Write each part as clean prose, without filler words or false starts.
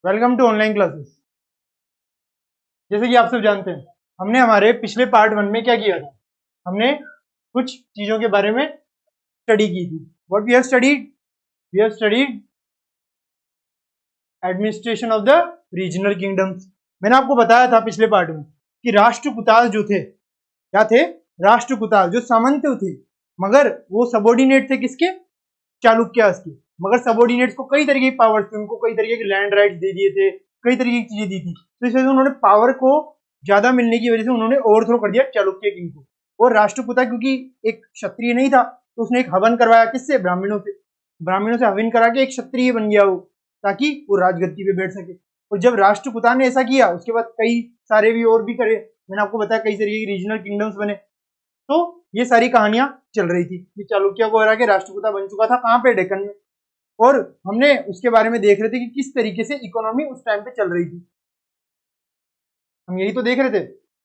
Welcome to online classes. जैसे कि आप सब जानते हैं, हमने हमारे पिछले पार्ट 1 में क्या किया था। हमने कुछ चीजों के बारे में स्टडी की थी। What we have studied? We have studied administration of the regional kingdoms. मैंने आपको बताया था पिछले पार्ट में कि राष्ट्रकूटाल जो थे, क्या थे? राष्ट्रकूटाल जो सामंत थे, मगर वो सबॉर्डिनेट थे किसके? चालुक्यास के। मगर सबॉर्डिनेट्स को कई तरीके की पावर्स थी, उनको कई तरीके के लैंड राइट्स दे दिए थे, कई तरीके की चीजें दी थी। तो इस वजह से उन्होंने पावर को ज्यादा मिलने की वजह से उन्होंने ओवरथ्रो कर दिया चालुक्य किंग को। और राष्ट्रकूटा क्योंकि एक क्षत्रिय नहीं था, तो उसने एक हवन करवाया किससे? ब्राह्मणों से। ब्राह्मणों से हवन करा के एक क्षत्रिय बन गया वो, ताकि वो राजगद्दी पे बैठ सके। और जब राष्ट्रकूटा ने ऐसा किया, उसके बाद कई सारे भी और भी करे। मैंने आपको बताया कई तरीके के रीजनल किंगडम्स बने। तो ये सारी कहानियां चल रही थी कि चालुक्य को हरा के राष्ट्रकूटा बन चुका था। कहां पे? डेक्कन में। और हमने उसके बारे में देख रहे थे कि किस तरीके से इकोनॉमी उस टाइम पे चल रही थी। हम यही तो देख रहे थे।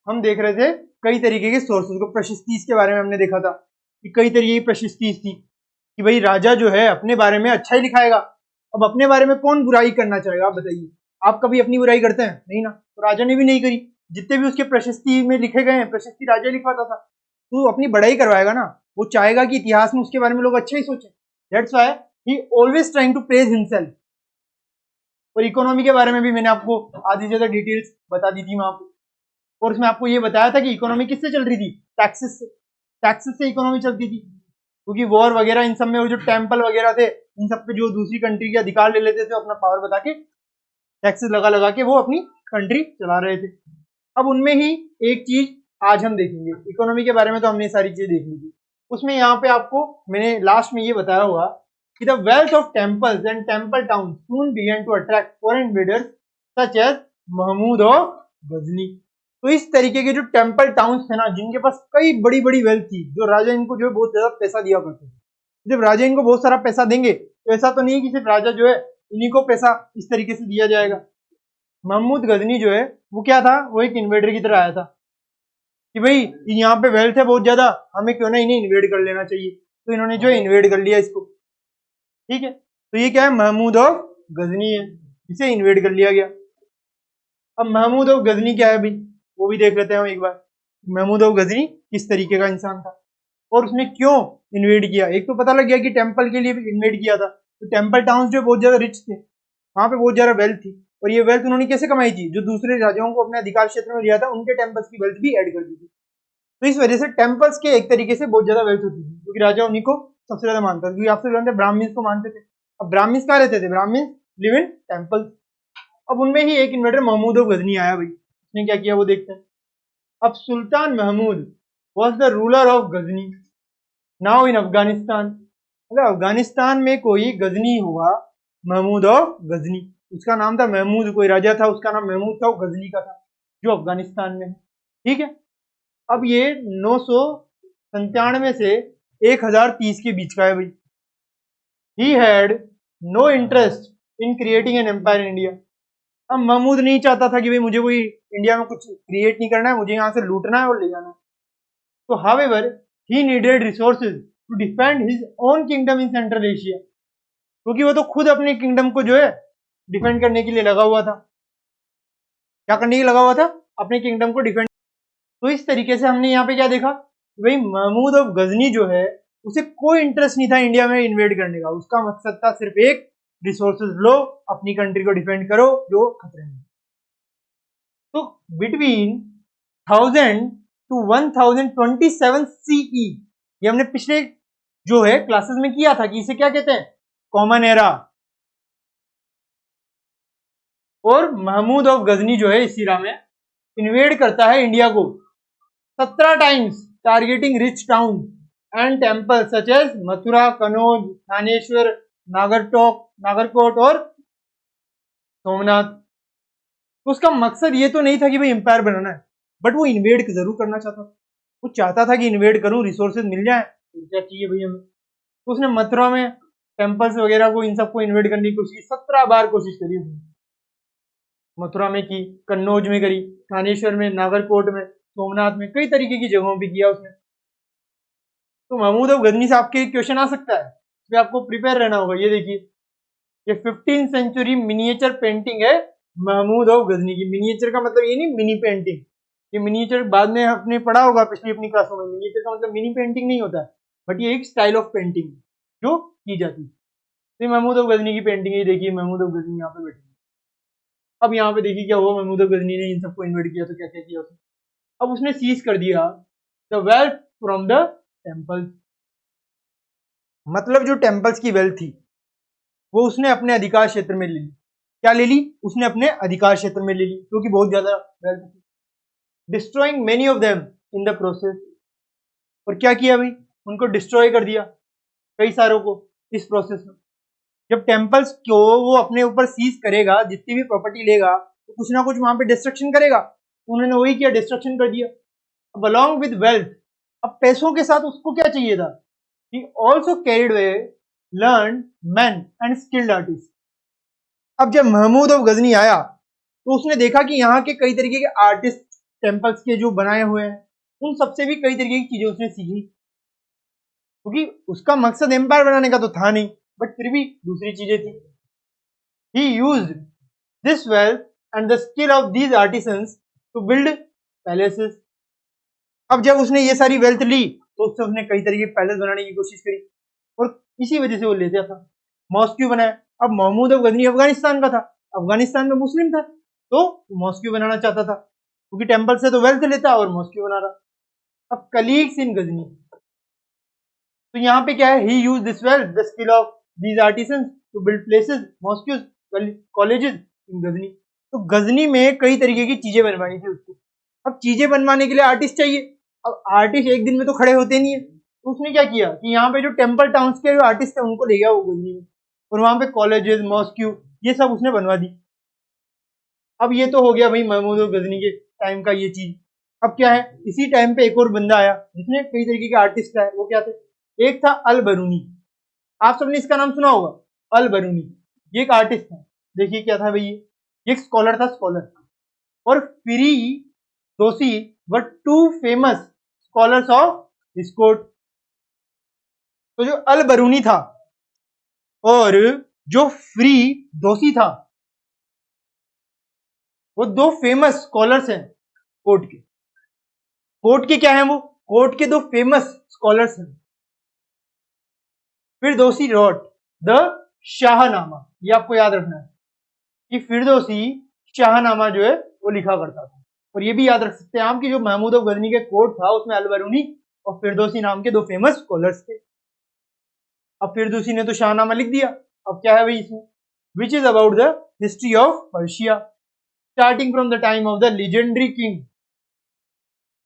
हम देख रहे थे कई तरीके के सोर्सेज को। प्रशस्ति के बारे में हमने देखा था कि कई तरीके की प्रशस्ति थी कि भाई राजा जो है अपने बारे में अच्छा ही लिखाएगा। अब अपने बारे में कौन बुराई करना चाहेगा? आप बताइए। आप कभी अपनी बुराई करते हैं? नहीं ना। तो राजा ने भी नहीं करी। जितने भी उसके प्रशस्ति में लिखे गए हैं, प्रशस्ति राजा लिखवाता था। तो अपनी बढ़ाई करवाएगा ना। वो चाहेगा कि इतिहास में उसके बारे में लोग अच्छा ही सोचें। That's why he always trying to praise himself. और इकोनॉमी के बारे में भी मैंने आपको आधी ज्यादा डिटेल्स बता दी थी वहां पे। और उसमें आपको ये बताया था कि इकोनॉमी किससे चल रही थी? टैक्सेस से। टैक्सेस से इकोनॉमी चलती थी, क्योंकि वॉर वगैरह इन सब में वो जो टेम्पल वगैरह थे, इन सब पे जो दूसरी कंट्री के अधिकार ले लेते थे, अपना पावर बता के टैक्सेस लगा लगा के वो अपनी कंट्री चला रहे थे। अब उनमें ही एक चीज आज हम देखेंगे। इकोनॉमी के बारे में तो हमने सारी चीजें देख ली थी। उसमें यहाँ पे आपको मैंने लास्ट में ये बताया होगा कि the wealth of temples and temple town soon began to attract foreign invaders such as Mahmud of Ghazni. तो इस तरीके के जो टेम्पल टाउन्स थे ना, जिनके पास कई बड़ी बड़ी वेल्थ थी, जो राजा इनको जो है बहुत ज्यादा पैसा दिया करते थे। जब राजा इनको बहुत सारा पैसा देंगे, तो ऐसा तो नहीं कि सिर्फ राजा जो है इन्हीं को पैसा इस तरीके से दिया जाएगा। महमूद गजनी जो है वो क्या था? वो एक इन्वेडर की तरह आया था कि भाई यहाँ पे वेल्थ है बहुत ज्यादा, हमें क्यों ना इन्हें इन्वेड कर लेना चाहिए। तो इन्होंने जो इन्वेड कर लिया इसको। ठीक है, तो ये क्या है? महमूद ऑफ गजनी है, इसे इन्वेड कर लिया गया। अब महमूद ऑफ गजनी क्या है भाई, वो भी देख लेते हैं हम एक बार। महमूद ऑफ गजनी किस तरीके का इंसान था और उसने क्यों इन्वेड किया। एक तो पता लग गया कि टेम्पल के लिए इन्वेड किया था। तो टेम्पल टाउन जो बहुत ज्यादा रिच थे, वहां पे बहुत ज्यादा वेल्थ थी। और ये वेल्थ उन्होंने कैसे कमाई थी? जो दूसरे राजाओं को अपने अधिकार क्षेत्र में लिया था, उनके टेम्पल्स की वेल्थ भी ऐड कर दी थी। तो इस वजह से टेम्पल्स के एक तरीके से बहुत ज्यादा वेल्थ होती थी, क्योंकि राजा उन्हीं को सबसे ज्यादा मानता था। क्योंकि आपसे जानते ब्राह्मण्स को मानते थे। अब ब्राह्मण्स कहाँ रहते थे? Brahmans live in temples. अब उनमें ही एक इन्वेडर महमूद ऑफ गजनी आया भाई। उसने क्या किया वो देखते हैं। अब Sultan Mahmud was the ruler of Ghazni now in Afghanistan. अगर अफगानिस्तान में कोई गजनी हुआ, महमूद ऑफ गजनी, उसका नाम था महमूद, कोई राजा था उसका नाम महमूद था, वो गजनी का था, जो अफगानिस्तान में है। ठीक है, अब ये 997 से 1030 के बीच का है भाई। He had no interest in creating an empire in India. अब महमूद नहीं चाहता था कि भाई मुझे कोई इंडिया में कुछ क्रिएट नहीं करना है, मुझे यहाँ से लूटना है और ले जाना है। तो however he needed resources to defend his own kingdom in Central Asia, क्योंकि वो तो खुद अपने किंगडम को जो है डिफेंड करने के लिए लगा हुआ था। क्या करने के लिए लगा हुआ था? अपने किंगडम को डिफेंड। तो इस तरीके से हमने यहाँ पे क्या देखा, भाई महमूद ऑफ गजनी जो है उसे कोई इंटरेस्ट नहीं था इंडिया में इन्वेड करने का। उसका मकसद था सिर्फ एक, रिसोर्सेज लो, अपनी कंट्री को डिफेंड करो जो खतरे में। तो बिटवीन 1000 टू 1027 सीई, ये हमने पिछले जो है क्लासेस में किया था कि इसे क्या कहते हैं? Common era. और महमूद ऑफ गजनी जो है इस एरा में इन्वेड करता है इंडिया को 17 times, targeting rich town and temple such as Mathura, Kannauj, Thaneshwar, Nagarkot और सोमनाथ। तो उसका मकसद ये तो नहीं था कि भाई एम्पायर बनाना है, बट वो इन्वेड जरूर करना चाहता था। वो चाहता था कि इन्वेड करूं, रिसोर्सेज मिल जाए, तो क्या चाहिए भाई हमें। तो उसने मथुरा में टेम्पल्स वगैरह को, इन सबको इन्वेड करने की कोशिश की। 17 बार कोशिश करी उसने। मथुरा में की, कन्नौज में करी, थानेश्वर में, नागरकोट में, सोमनाथ में, कई तरीके की जगहों पे किया उसने। तो महमूद ऑफ गजनी से आपके क्वेश्चन आ सकता है, इसमें आपको प्रिपेयर रहना होगा। ये देखिए, ये 15th सेंचुरी मिनिएचर पेंटिंग है महमूद ऑफ गजनी की। मिनिएचर का मतलब ये नहीं मिनी पेंटिंग, ये मिनिएचर बाद में आपने पढ़ा होगा पिछली अपनी क्लासों में। मिनिएचर का मतलब मिनी पेंटिंग नहीं होता है, बट ये एक स्टाइल ऑफ पेंटिंग जो की जाती है। तो महमूद ऑफ गजनी की पेंटिंग है, देखिए महमूद ऑफ गजनी यहाँ पे बैठे। अब यहाँ पे देखिए क्या हुआ, महमूद ऑफ गजनी ने इन सबको इन्वाइट किया तो क्या क्या किया उसने। अब उसने सीज कर दिया the wealth from the temples, मतलब जो टेम्पल्स की वेल्थ थी वो उसने अपने अधिकार क्षेत्र में ले ली। क्या ले ली? उसने अपने अधिकार क्षेत्र में ले ली, क्योंकि बहुत ज्यादा वेल्थ थी। Destroying many of them in the process, और क्या किया भाई, उनको डिस्ट्रॉय कर दिया कई सारों को इस प्रोसेस में। जब टेम्पल्स को वो अपने ऊपर सीज करेगा, जितनी भी प्रॉपर्टी लेगा तो कुछ ना कुछ वहां पे डिस्ट्रक्शन करेगा, उन्होंने वही किया, डिस्ट्रक्शन कर दिया। अब अलॉन्ग विद वेल्थ, अब पैसों के साथ उसको क्या चाहिए था, he also carried away learned men and skilled artists। अब जब महमूद ऑफ गजनी आया तो उसने देखा कि यहाँ के कई तरीके के आर्टिस्ट टेम्पल्स के जो बनाए हुए हैं उन सबसे भी कई तरीके की चीजें उसने सीखी, क्योंकि उसका मकसद एम्पायर बनाने का तो था नहीं, बट फिर भी दूसरी चीजें थी। he used this wealth and the skill of these artisans to build palaces। अब जब उसने ये सारी वेल्थ ली तो उससे उसने कई तरीके के पैलेस बनाने की कोशिश करी, और इसी वजह से वो लेता था। मॉस्क्यू बनाया। अब महमूद ऑफ गजनी अफगानिस्तान का था, अफगानिस्तान में मुस्लिम था, तो मॉस्क्यू बनाना चाहता था, क्योंकि टेम्पल से तो वेल्थ लेता और मॉस्क्यू बना रहा। अब कलीग्स इन गजनी, तो यहाँ पे क्या है, he use this wealth the skill of these artisans to build places mosques colleges in Ghazni. तो गजनी में कई तरीके की चीजें बनवानी थी उसको। अब चीजें बनवाने के लिए आर्टिस्ट चाहिए, अब आर्टिस्ट एक दिन में तो खड़े होते नहीं है, तो उसने क्या किया कि यहाँ पे जो टेम्पल टाउन्स के जो आर्टिस्ट थे उनको ले गया वो गजनी में, और वहां पे कॉलेजेस मॉस्क्यू ये सब उसने बनवा दी। अब ये तो हो गया भाई महमूद गजनी के टाइम का ये चीज। अब क्या है, इसी टाइम पे एक और बंदा आया जिसने कई तरीके के आर्टिस्ट है, वो क्या थे, एक था अल बरूनी। आप सबने इसका नाम सुना होगा, अल बरूनी। ये एक आर्टिस्ट था। देखिए क्या था भाई, ये एक स्कॉलर था, स्कॉलर। और Firdausi were two famous scholars of this court. तो जो अल बरूनी था और जो फ्री दोसी था, वो दो फेमस स्कॉलर्स हैं कोर्ट के। कोर्ट के क्या हैं वो, कोर्ट के दो फेमस स्कॉलर्स हैं। फिरदौसी रोट द शाहनामा, ये आपको याद रखना है कि फिरदौसी शाहनामा जो है वो लिखा करता था। और ये भी याद रख सकते हैं आप कि जो महमूद ऑफ गजनी के कोर्ट था उसमें अल बरूनी और फिरदौसी नाम के दो फेमस स्कॉलर्स थे। अब फिरदौसी ने तो शाहनामा लिख दिया। अब क्या है भाई इसमें, which is about the history of Persia starting from the time of the legendary king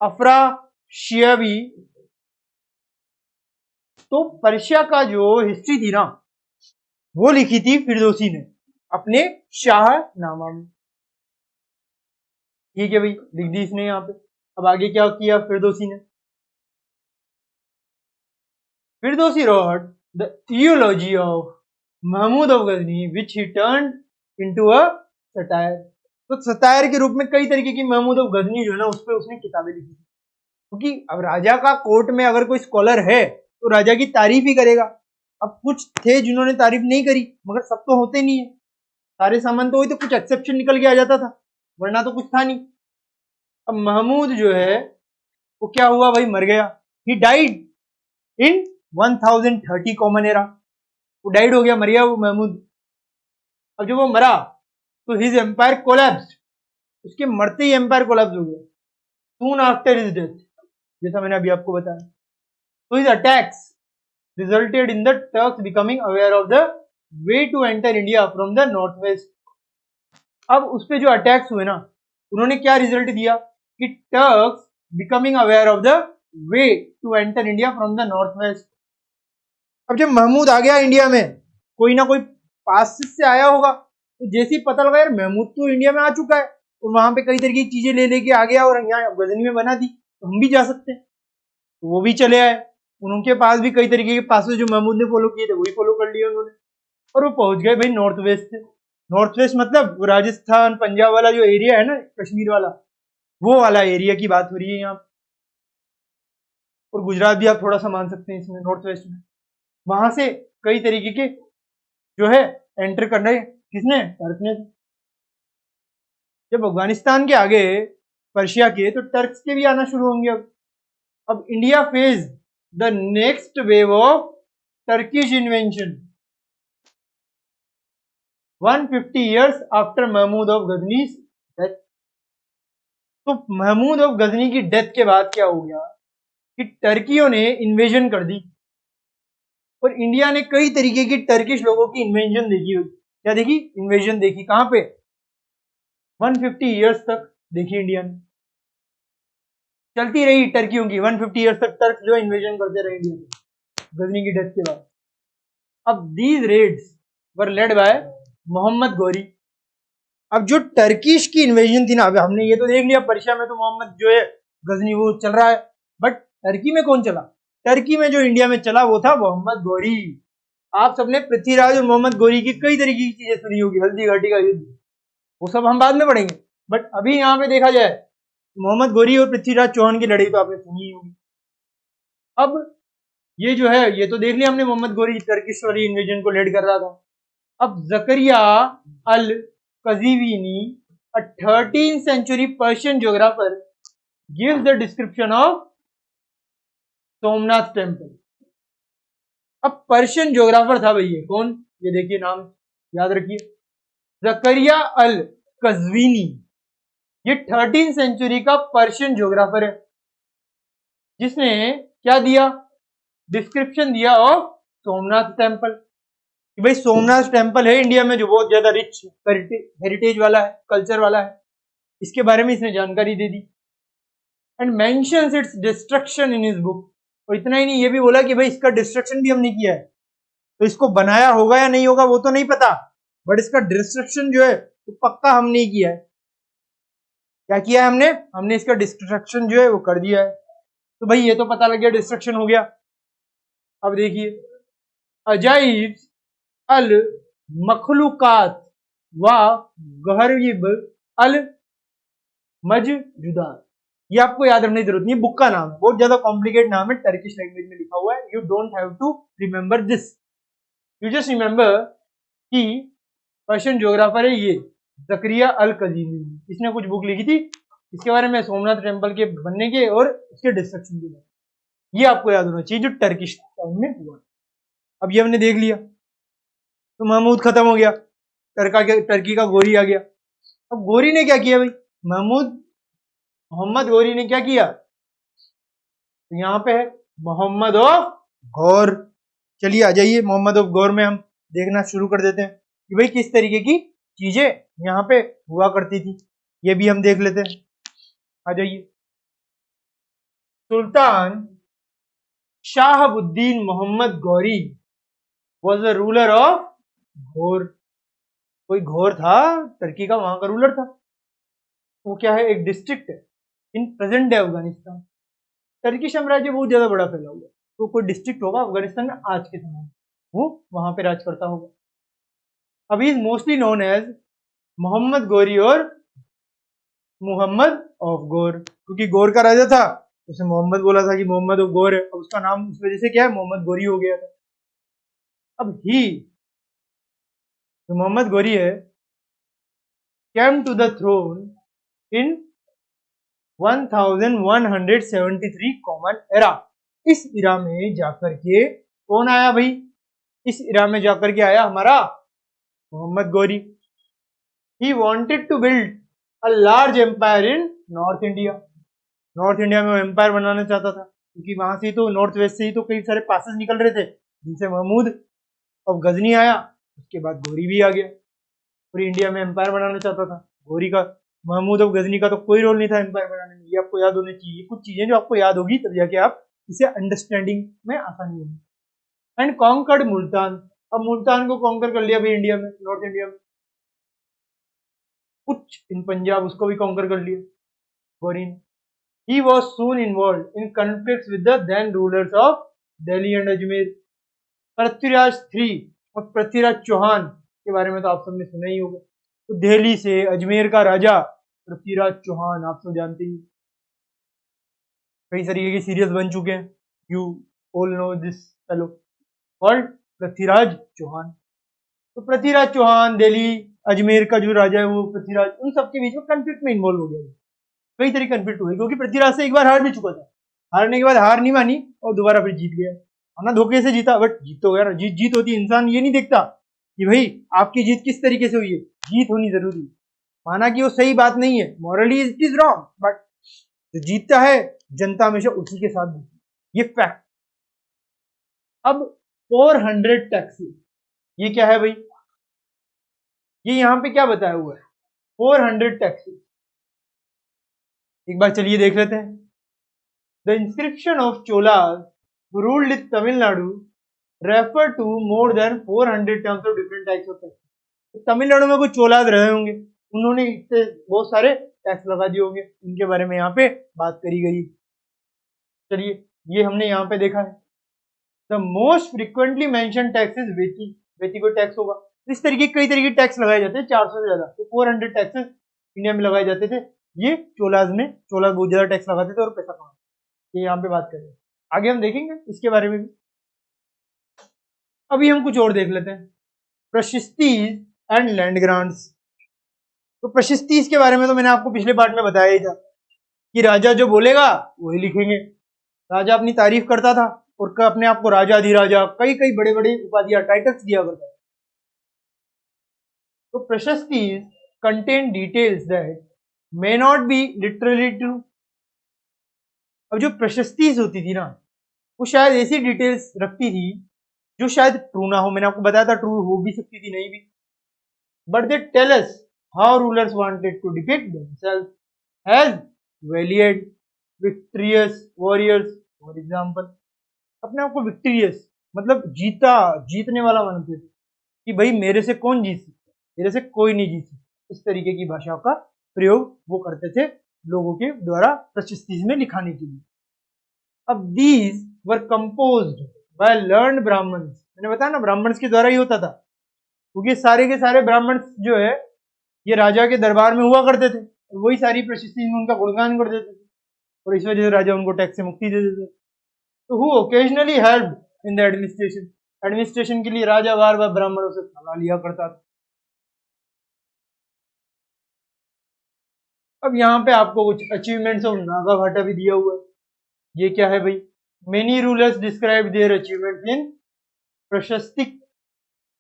Afrasiabi. तो पर्शिया का जो हिस्ट्री थी ना वो लिखी थी फिरदौसी ने अपने शाहनामा में। ठीक है भाई, लिख दी इसने यहाँ पे। अब आगे क्या किया फिरदौसी ने, Firdausi wrote the eulogy of Mahmud of Ghazni which he turned into a satire। तो सटायर के रूप में कई तरीके की महमूद ऑफ गजनी जो है ना उस पर उसने किताबें लिखी, क्योंकि अब राजा का कोर्ट में अगर कोई स्कॉलर है तो राजा की तारीफ ही करेगा। अब कुछ थे जिन्होंने तारीफ नहीं करी, मगर सब तो होते नहीं है, सारे सामान तो वही, तो कुछ एक्सेप्शन निकल के आ जाता था, वरना तो कुछ था नहीं। अब महमूद जो है वो क्या हुआ भाई, मर गया। He died in 1030 common era, वो डाइड हो गया, मर गया वो महमूद। अब जब वो मरा तो हिज एम्पायर कोलैप्स्ड, उसके मरते ही एम्पायर कोलैप्स हो गया। सून आफ्टर हिज डेथ, जैसा मैंने अभी आपको बताया। तो his attacks resulted in the Turks becoming aware of the way to enter India from the north west. अब उस पे जो अटैक्स हुए ना उन्होंने क्या रिजल्ट दिया कि Turks becoming aware of the way to enter India from the north west. अब जब महमूद आ गया इंडिया में, कोई ना कोई पास से आया होगा, तो जैसे ही पता लगा यार महमूद तो इंडिया में आ चुका है और वहां पे कई तरीके की चीजें ले लेके आ गया और यहाँ गजनी में बना दी, तो हम भी जा सकते हैं। तो वो भी चले आए, उनके पास भी कई तरीके के पासेस जो महमूद ने फॉलो किए थे वही फॉलो कर लिए उन्होंने, और वो पहुंच गए भाई नॉर्थ वेस्ट से। नॉर्थ वेस्ट मतलब वो राजस्थान पंजाब वाला जो एरिया है ना, कश्मीर वाला, वो वाला एरिया की बात हो रही है यहाँ। और गुजरात भी आप थोड़ा सा मान सकते हैं इसमें, नॉर्थ वेस्ट में। वहां से कई तरीके के जो है एंटर करना है किसने? टर्क ने। जब अफगानिस्तान के आगे पर्शिया के, तो टर्क्स के भी आना शुरू होंगे। अब India face the next wave of Turkish invention 150 years after Mahmud of Ghazni death. तो महमूद ऑफ गजनी की डेथ के बाद क्या हो गया कि टर्कियों ने इन्वेजन कर दी, और इंडिया ने कई तरीके की टर्किश लोगों की इन्वेजन देखी हुई। क्या देखी? इन्वेजन देखी। कहां पे? 150 years तक देखी इंडिया ने, चलती रही टर्कियों की 150 years तक। टर्क जो इन्वेजन करते रहे इंडिया में गजनी की डेथ के बाद। अब these raids were led by Mohammad Ghori. अब जो टर्किश की इन्वेजन थी ना, अब हमने ये तो देख लिया पर्शिया में तो मोहम्मद जो है गजनी वो चल रहा है, बट टर्की में कौन चला? टर्की में जो इंडिया में चला वो था मोहम्मद गौरी। आप सबने पृथ्वीराज और मोहम्मद गौरी की कई तरीके की चीजें सुनी होगी, हल्दी घाटी का युद्ध, वो सब हम बाद में पढ़ेंगे। बट अभी यहाँ पे देखा जाए मोहम्मद गौरी और पृथ्वीराज चौहान की लड़ाई तो आपने सुनी होगी। अब ये जो है ये तो देख लिया हमने, मोहम्मद गौरी टर्किश वाली इन्वेजन को लीड कर रहा था। अब जकरिया अल कजीवीनी, a 13th century Persian geographer, gives the description of Somnath temple. अब पर्शियन ज्योग्राफर था भाई, ये कौन? ये देखिए नाम याद रखिए, जकरिया अल कज़वीनी। ये 13th सेंचुरी का पर्शियन ज्योग्राफर है, जिसने क्या दिया? डिस्क्रिप्शन दिया ऑफ सोमनाथ टेम्पल। कि भाई सोमनाथ टेम्पल है इंडिया में जो बहुत ज्यादा रिच हेरिटेज वाला है, कल्चर वाला है, इसके बारे में इसने जानकारी दे दी। And mentions its destruction in his book. और इतना ही नहीं, ये भी बोला कि भाई इसका डिस्ट्रक्शन भी हमने किया है, तो इसको बनाया होगा या नहीं होगा वो तो नहीं पता, बट इसका डिस्ट्रक्शन जो है तो पक्का हमने ही किया है। क्या किया है हमने? हमने इसका डिस्ट्रक्शन जो है वो कर दिया है। तो भाई ये तो पता लग गया डिस्ट्रक्शन हो गया। अब देखिए, अजाइब अल मखलूकात व गहरीब अल मजजूदात। ये आपको याद रखने की जरूरत नहीं, बुक का नाम है, बहुत ज्यादा कॉम्प्लिकेट नाम है, टर्किश लैंग्वेज में लिखा हुआ है। You don't have to remember this, you just remember कि पर्शियन ज्योग्राफर है ये जकरिया अल कजीमी। इसने कुछ बुक लिखी थी इसके बारे में, सोमनाथ टेम्पल के बनने के और उसके डिस्ट्रक्शन के बारे। ये आपको याद होना चाहिए जो टर्किश टाइम में हुआ। अब ये हमने देख लिया, तो महमूद खत्म हो गया, टर्की का गोरी आ गया। अब गोरी ने क्या किया भाई? मोहम्मद गौरी ने क्या किया? तो यहाँ पे है मोहम्मद ऑफ गौर। चलिए आ जाइए, मोहम्मद ऑफ गौर में हम देखना शुरू कर देते हैं कि भाई किस तरीके की चीजें यहाँ पे हुआ करती थी, ये भी हम देख लेते हैं। आ जाइए, Sultan Shahabuddin Mohammad Ghori was the ruler of Ghor. कोई घोर था टर्की का, वहां का रूलर था। वो क्या है? एक डिस्ट्रिक्ट है in present day Afghanistan. Turkey साम्राज्य बहुत ज्यादा बड़ा फैला हुआ है, तो कोई डिस्ट्रिक्ट होगा अफगानिस्तान में आज के समय में, वो वहां पे राज करता होगा। अभी is mostly known as Mohammad Ghori और मोहम्मद ऑफ गौर, क्योंकि गौर का राजा था, उसे मोहम्मद बोला था कि मोहम्मद ऑफ गौर है, अब उसका नाम उस वजह से क्या है? मोहम्मद गौरी हो गया था। अब ही जो मोहम्मद गौरी है came to the throne in 1173 common era. इस इरा में जाकर के कौन आया भाई? इस इरा में जाकर के आया हमारा Mohammad Ghori. He wanted to build a large empire in north India. North India में वो एम्पायर बनाना चाहता था, क्योंकि वहां से ही तो, नॉर्थ वेस्ट से ही तो कई सारे पासेस निकल रहे थे, जिनसे महमूद और गजनी आया, उसके बाद गौरी भी आ गया, पूरी इंडिया में एम्पायर बनाना चाहता था। गौरी का, महमूद और गजनी का तो कोई रोल नहीं था एम्पायर बनाने में, ये आपको याद होने चाहिए। कुछ चीजें जो आपको याद होगी तब जाके आप इसे अंडरस्टैंडिंग में आसानी होगी। And conquered Multan. अब मुल्तान को कॉन्कर कर लिया भाई इंडिया में, नॉर्थ इंडिया में। कुछ इन पंजाब, उसको भी कॉन्कर कर लिया गौरी ने। He was soon involved in conflicts with the then rulers of Delhi and Ajmer। Prithviraj III और पृथ्वीराज चौहान के बारे में तो आप सबने सुना ही होगा। तो दिल्ली से अजमेर का राजा पृथ्वीराज चौहान, आप सब जानते ही, कई तरीके के सीरियल्स बन चुके हैं। You all know this fellow called Prithviraj Chauhan. तो पृथ्वीराज चौहान, दिल्ली अजमेर का जो राजा है वो पृथ्वीराज, उन सबके बीच में कंफ्लिक्ट में इन्वॉल्व हो गया, कई तरह कंफ्लिक्ट हुए, क्योंकि पृथ्वीराज से एक बार हार भी चुका था, हारने के बाद हार नहीं मानी और दोबारा फिर जीत गया, ना धोखे से जीता, बट जीत तो गया ना। जीत जीत होती है, इंसान ये नहीं देखता कि भाई आपकी जीत किस तरीके से हुई है, जीत होनी जरूरी है। माना कि वो सही बात नहीं है, morally it is wrong, but जो जीतता है जनता हमेशा उसी के साथ जीतती है, ये फैक्ट। अब 400 टैक्सेस, ये क्या है भाई, ये यहाँ पे क्या बताया हुआ है, 400 टैक्सेस। एक बार चलिए देख लेते हैं। The inscription of Cholas ruled in Tamil Nadu refer to more than 400 terms of different types of tax. Tamil Nadu में कुछ चोलास रहे होंगे, उन्होंने इससे बहुत सारे टैक्स लगा दिए होंगे, उनके बारे में यहाँ पे बात करी गई। चलिए ये हमने यहाँ पे देखा है, the most frequently mention tax is vetti, vetti को टैक्स होगा। इस तरीके कई तरीके के टैक्स लगाए जाते हैं, 400 से ज्यादा, तो 400 टैक्सेस इंडिया में लगाए जाते थे। ये चोलास बहुत ज्यादा टैक्स लगाते थे और पैसा कमाते, ये यहाँ पे बात करें, आगे हम देखेंगे इसके बारे में भी। अभी हम कुछ और देख लेते हैं, प्रशस्तीज एंड लैंड ग्रांट्स। तो प्रशस्तीज के बारे में तो मैंने आपको पिछले पार्ट में बताया ही था कि राजा जो बोलेगा वही लिखेंगे। राजा अपनी तारीफ करता था और अपने आप को राजा अधिराजा कई कई बड़े बड़े उपाधियां टाइटल्स दिया करता था। तो prashastis contain details that may not be literally true. अब जो प्रशस्तीज होती थी ना, वो शायद ऐसी डिटेल्स रखती थी जो शायद ट्रू ना हो, मैंने आपको बताया था ट्रू हो भी सकती थी, नहीं भी, but they tell us how rulers wanted to depict themself as valiant victorious warriors. For example, अपने आप को विक्ट्रियस मतलब जीतने वाला मानते थे कि भाई मेरे से कौन जीत सकता, मेरे से कोई नहीं जीत सकता, इस तरीके की भाषा का प्रयोग वो करते थे लोगों के द्वारा प्रशस्ति में लिखाने के लिए। अब these were composed by learned Brahmans, मैंने बताया ना ब्राह्मण्स के द्वारा ही होता था, क्योंकि सारे के सारे ब्राह्मण्स जो है ये राजा के दरबार में हुआ करते थे, वही सारी प्रशस्ति में उनका गुणगान कर देते थे, और इस वजह से राजा उनको टैक्स से मुक्ति दे देते थे। तो who occasionally help in the administration, administration के लिए राजा बार बार ब्राह्मणों से सलाह लिया करता था। अब यहाँ पे आपको कुछ अचीवमेंट्स ऑफ नागाभाटा भी दिया हुआ है, ये क्या है भाई, many rulers describe their achievements in प्रशस्ति।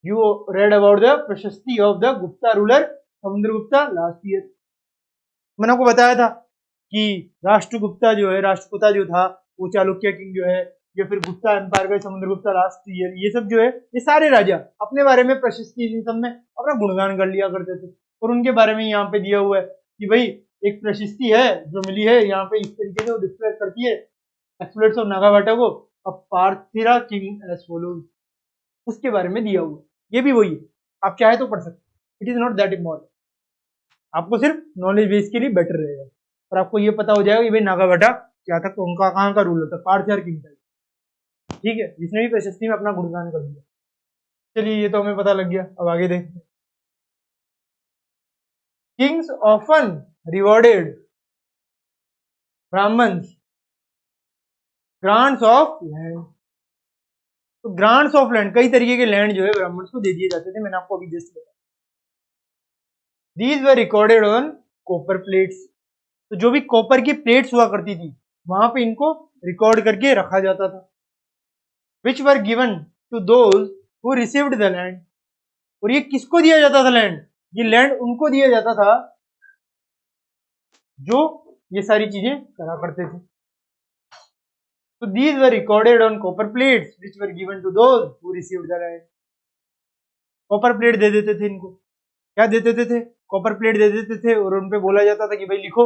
यू रेड अबाउट द प्रशस्ति of the Gupta ruler Samudragupta last year. मैंने आपको बताया था कि राष्ट्रगुप्ता जो है, राष्ट्रकूता जो था, वो चालुक्य किंग जो है, या फिर गुप्ता एम्पायर का समुद्रगुप्ता लास्ट ईयर, ये सब जो है ये सारे राजा अपने बारे में प्रशस्ति इन सब में अपना गुणगान कर लिया करते थे, और उनके बारे में यहाँ पे दिया हुआ है कि भाई एक प्रशस्ति है जो मिली है, यहाँ पे इस तरीके से वो डिस्प्ले करती है एक्सप्लोइट्स ऑफ नागाभाटा को, अब पार्थिरा किंग एज फॉलोज, उसके बारे में दिया हुआ है। ये भी वही है, आप चाहे तो पढ़ सकते, it is not that important, आपको सिर्फ नॉलेज बेस के लिए बेटर रहेगा, और आपको ये पता हो जाएगा कि भाई नागाभाटा क्या था, उनका कहाँ का रूल होता है, पार्थियार किंग था, ठीक है, जिसने भी प्रशस्ति में अपना गुणगान कर दिया। चलिए ये तो हमें पता लग गया, अब आगे देखते हैं। Kings often rewarded Brahmans grants of land. तो ग्रांट्स ऑफ लैंड, कई तरीके के लैंड जो है ब्राह्मण्स को दे दिए जाते थे, मैंने आपको अभी जस्ट बताया। These were recorded on copper plates, तो जो भी कॉपर की प्लेट्स हुआ करती थी वहां पे इनको रिकॉर्ड करके रखा जाता था। Which were given to those who received the land, और ये किसको दिया जाता था लैंड, ये लैंड उनको दिया जाता था जो ये सारी चीजें करा करते थे। So these were recorded on copper plates which were given to those who received the land. Copper plate दे देते थे इनको, क्या दे देते थे, कॉपर प्लेट दे देते थे, और उन पे बोला जाता था कि भाई लिखो,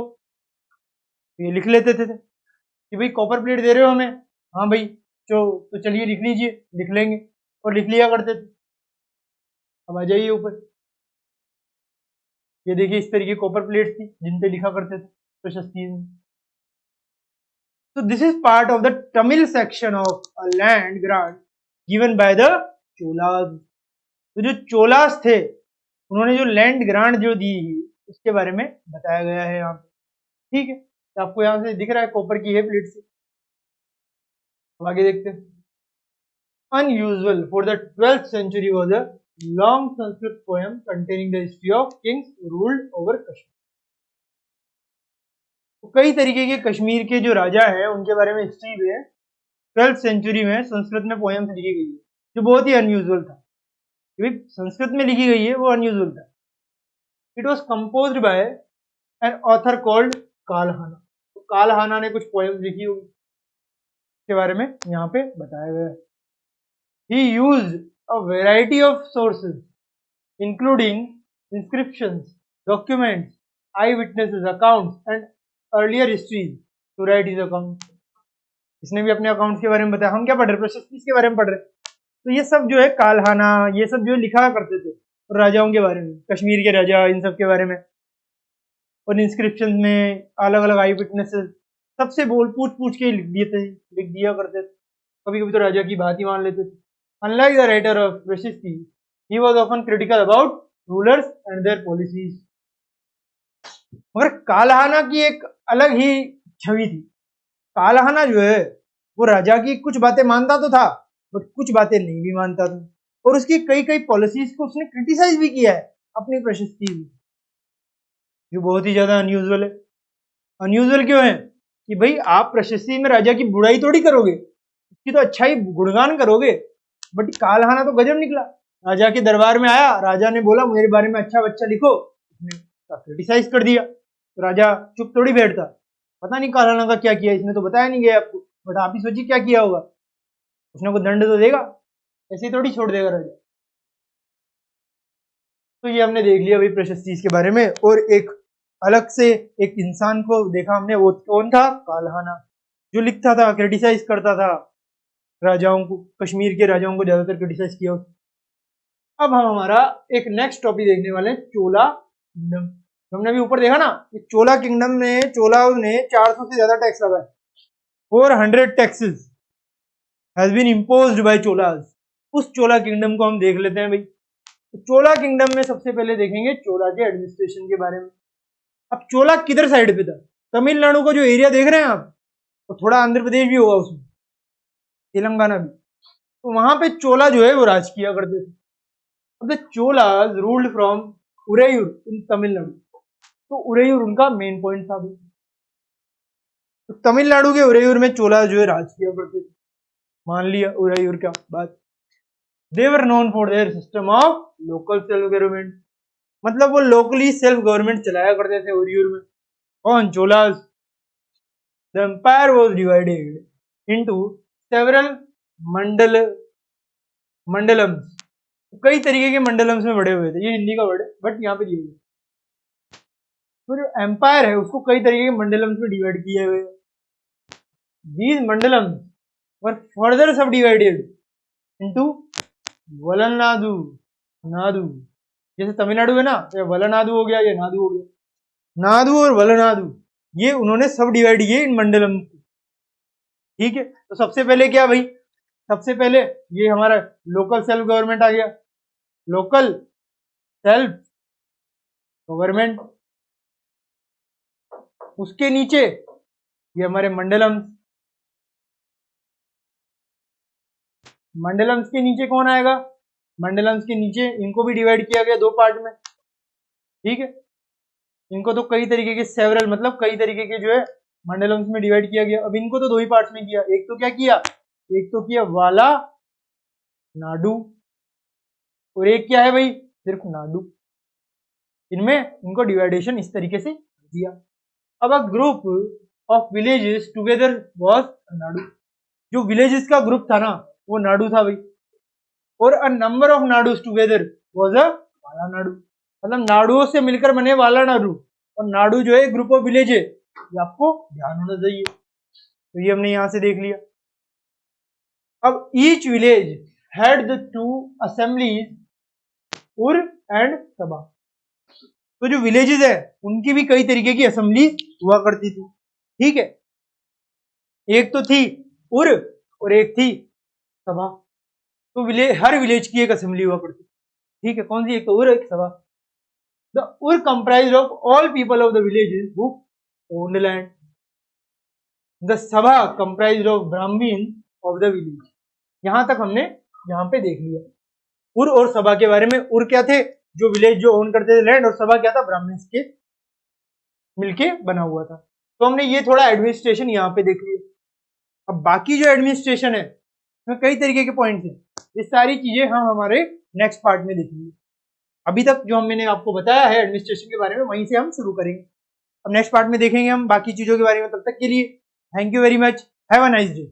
तो ये लिख लेते थे कि भाई कॉपर प्लेट दे रहे हो हमें, हाँ भाई तो चलिए लिख लीजिए, लिख लेंगे, और लिख लिया करते थे। अब आ जाइए ऊपर, ये देखिए इस तरीके कॉपर प्लेट थी जिन पे लिखा करते थे प्रशस्ति में। So this is part of the Tamil section of a land grant given by the Cholas. तो जो चोलास थे उन्होंने जो लैंड ग्रांट जो दी उसके बारे में बताया गया है यहाँ पे, ठीक है, तो आपको यहाँ से दिख रहा है कॉपर की है प्लेट से। अब आगे देखते हैं। Unusual for the 12th century was the long Sanskrit poem containing the history of Kings ruled over Kashmir. तो कई तरीके के कश्मीर के जो राजा हैं उनके बारे में हिस्ट्री भी है। 12th सेंचुरी में संस्कृत में पोएम्स लिखी गई है, जो बहुत ही अनयूजुअल था, क्योंकि संस्कृत में लिखी गई है वो अनयूजुअल था। It was composed by an author called Kalhana. तो कालहाना ने कुछ पोएम्स लिखी होगी, के बारे में यहाँ पे बताया गया है। He used a variety of sources, including inscriptions, documents, eyewitnesses accounts, and earlier histories to write his account. इसने भी अपने अकाउंट्स के बारे में बताया। हम क्या पढ़ रहे हैं? प्रशस्ति के बारे में पढ़ रहे हैं। तो ये सब जो है कालहाना, ये सब जो लिखा करते थे राजाओं के बारे में, कश्मीर के राजा, इन सब के बारे में। और इंस्क्रिप्शन में अलग अलग आई विटनेसेस सबसे पूछ पूछ के लिख दिया करते थे। कभी कभी तो राजा की बात ही मान लेते थे। Unlike the writer of Prashasti, he was often critical about rulers and their policies. मगर कालहाना की एक अलग ही छवि थी। कालहाना जो है वो राजा की कुछ बातें मानता तो था, बट कुछ बातें नहीं भी मानता था, और उसकी कई कई पॉलिसीज को उसने क्रिटिसाइज भी किया है अपनी प्रशस्ति में, जो बहुत ही ज्यादा अनयूजुअल है। अनयूजुअल क्यों है? कि भाई आप प्रशस्ति में राजा की बुराई थोड़ी करोगे, उसकी तो अच्छाई गुणगान करोगे। बट कालहाना तो गजब निकला। राजा के दरबार में आया, राजा ने बोला मेरे बारे में अच्छा बच्चा लिखो, उसने क्रिटिसाइज कर दिया। तो राजा चुप थोड़ी बैठता। पता नहीं कालहाना का क्या किया, इसमें तो बताया नहीं गया आपको, बट आप ही सोचिए क्या किया होगा। उसने को दंड तो देगा, ऐसे ही थोड़ी छोड़ देगा राजा। तो ये हमने देख लिया भाई प्रशस्ति के बारे में। और एक अलग से एक इंसान को देखा हमने, वो कौन था? कालहाना, जो लिखता था, क्रिटिसाइज करता था राजाओं को, कश्मीर के राजाओं को ज्यादातर क्रिटिसाइज किया। अब हम हमारा एक नेक्स्ट टॉपिक देखने वाले हैं, चोला किंगडम। हमने अभी ऊपर देखा ना, चोला किंगडम में चोलाओं ने 400 से ज्यादा टैक्स लगाए। 400 taxes has been imposed by Cholas. उस चोला किंगडम को हम देख लेते हैं भाई। तो चोला किंगडम में सबसे पहले देखेंगे चोला के एडमिनिस्ट्रेशन के बारे में। अब चोला किधर साइड पे था? तमिलनाडु का जो एरिया देख रहे हैं आप, तो थोड़ा आंध्र प्रदेश भी होगा उसमें, तेलंगाना भी। तो वहां पे चोला जो है वो राज किया करते थे। अब द चोलास रूल्ड फ्रॉम उरेयूर इन तमिलनाडु। तो उरेयूर उनका मेन पॉइंट था। तो तमिलनाडु के उरेयूर में चोला जो है राज किया करते थे। मान लिया उरेयूर का बात। They were known for their system of local self government, मतलब वो लोकली सेल्फ गवर्नमेंट चलाया करते थे उरेयूर में। कौन? Cholas. The empire was divided into several mandalams. कई तरीके के मंडलम्स में बड़े हुए थे। ये हिंदी का वर्ड है, बट यहाँ पे दिए हुए। तो जो एम्पायर है उसको कई तरीके के मंडलम्स में डिवाइड किए हुए। दीज मंडलम्स वर फर्दर सब डिवाइडेड इनटू वलनादु, नादु। जैसे तमिलनाडु है ना, तो वलनादु हो गया, ये नादु हो गया। नादु और वलनादु ये उन्होंने सब डिवाइड किए इन मंडलम को। ठीक है, तो सबसे पहले क्या भाई? सबसे पहले ये हमारा लोकल सेल्फ गवर्नमेंट आ गया। लोकल सेल्फ गवर्नमेंट, उसके नीचे ये हमारे मंडलम्स। मंडलम्स के नीचे कौन आएगा? मंडलम्स के नीचे इनको भी डिवाइड किया गया दो पार्ट में। ठीक है, इनको तो कई तरीके के सेवरल, मतलब कई तरीके के जो है मंडलम्स में डिवाइड किया गया। अब इनको तो दो ही पार्ट्स में किया। एक तो क्या किया? एक तो किया वाला नाडु, और एक क्या है भाई? सिर्फ नाडु। इनमें इनको डिवाइडेशन इस तरीके से दिया। अब a group of villages together was Nadu. जो विलेजेस का ग्रुप था ना, वो नाडु था भाई। और a number of nadus together was a valanadu. मतलब नाडुओं से मिलकर बने वाला नाडु। और नाडु जो है ग्रुप ऑफ विलेज है, ये आपको ध्यान होना चाहिए। तो ये हमने यहां से देख लिया। अब each village had the two assemblies, उर एंड सबा। तो जो विलेजेस है उनकी भी कई तरीके की असेंबलीज हुआ करती थी। ठीक है, एक तो थी उर और एक थी सभा। तो हर विलेज की एक असेंबली हुआ करती। ठीक है, कौन सी? एक तो उर, एक sabha. The ur comprise of all people of the villages who owned land. The sabha comprise of Brahmin of the village. यहां तक हमने यहां पे देख लिया। उर और सभा के बारे में। उर क्या थे, जो विलेज जो ओन करते थे लैंड, और सभा क्या था, ब्राह्मण्स के मिलके बना हुआ था। तो हमने ये थोड़ा एडमिनिस्ट्रेशन यहाँ पे देख लिया। अब बाकी जो एडमिनिस्ट्रेशन है उसमें कई तरीके के पॉइंट्स हैं, ये सारी चीजें हम हमारे नेक्स्ट पार्ट में देखेंगे। अभी तक जो मैंने आपको बताया है एडमिनिस्ट्रेशन के बारे में, वहीं से हम शुरू करेंगे। अब नेक्स्ट पार्ट में देखेंगे हम बाकी चीजों के बारे में। तब तक के लिए thank you very much, have a nice day.